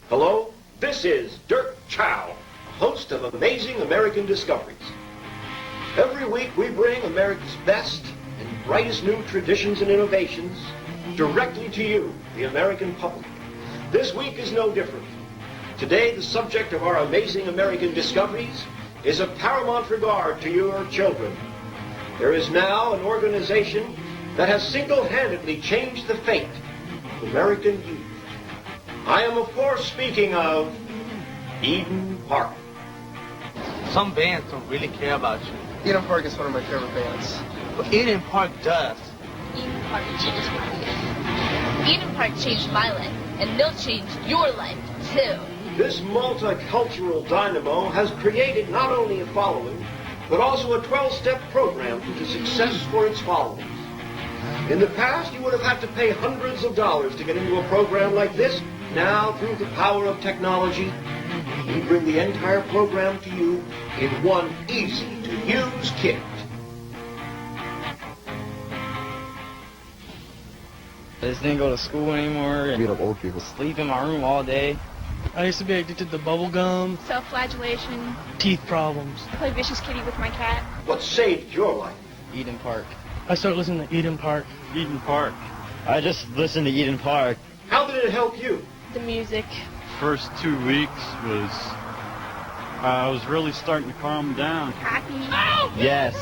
Hello, this is Dirk Chow, host of Amazing American Discoveries. Every week we bring America's best and brightest new traditions and innovations directly to you, the American public. This week is no different. Today, the subject of our Amazing American Discoveries is of paramount regard to your children. There is now an organization that has single-handedly changed the fate of American youth. I am, of course, speaking of EDENPARK. Some bands don't really care about you. EDENPARK is one of my favorite bands. But EDENPARK does. EDENPARK changed my life. EDENPARK changed my life, and they'll change your life, too. This multicultural dynamo has created not only a following, but also a 12-step program to success for its followers. In the past, you would have had to pay hundreds of dollars to get into a program like this. Now, through the power of technology, we bring the entire program to you in one easy-to-use kit. I just didn't go to school anymore. Beat up old people. Sleep in my room all day. I used to be addicted to bubble gum, self-flagellation, teeth problems. play vicious kitty with my cat. What saved your life? EDENPARK. I started listening to EDENPARK. EDENPARK. I just listened to EDENPARK. How did it help you? The music. First 2 weeks was, I was really starting to calm down. Happy. Yes.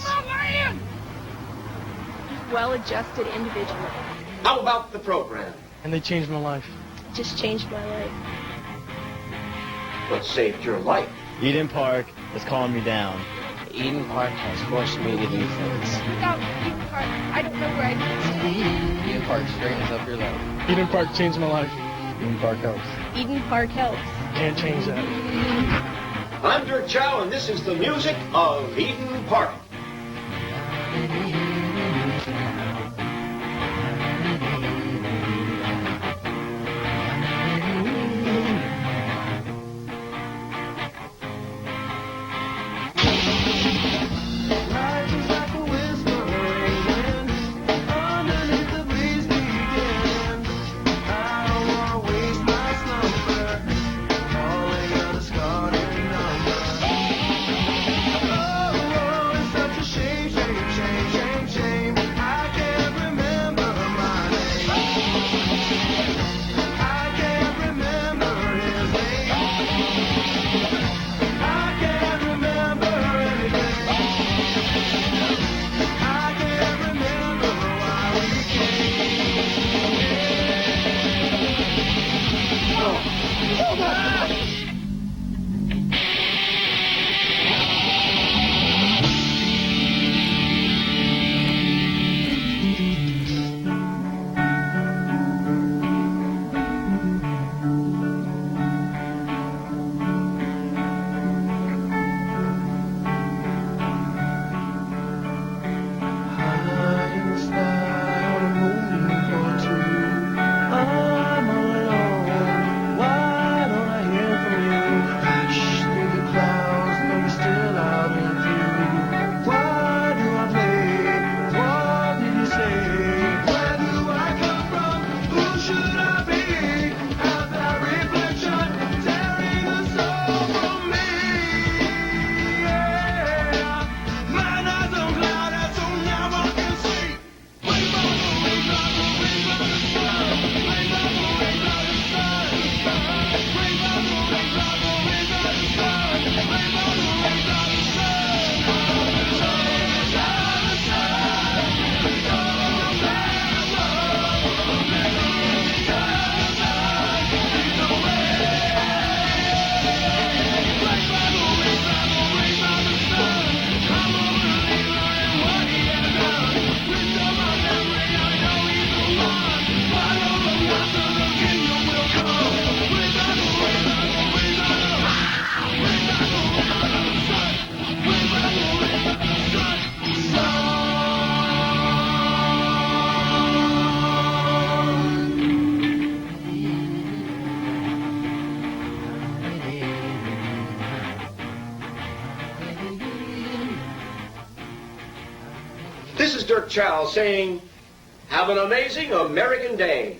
Well-adjusted individual. How about the program? And they changed my life. Just changed my life. What saved your life? EDENPARK has calmed me down. EDENPARK has forced me to do things. Without EDENPARK, I don't know where I'd be. EDENPARK straightens up your life. EDENPARK changed my life. EDENPARK helps. EDENPARK helps. Can't change that. I'm Dirk Chow, and this is the music of EDENPARK. This is Dirk Chow saying, have an amazing American day.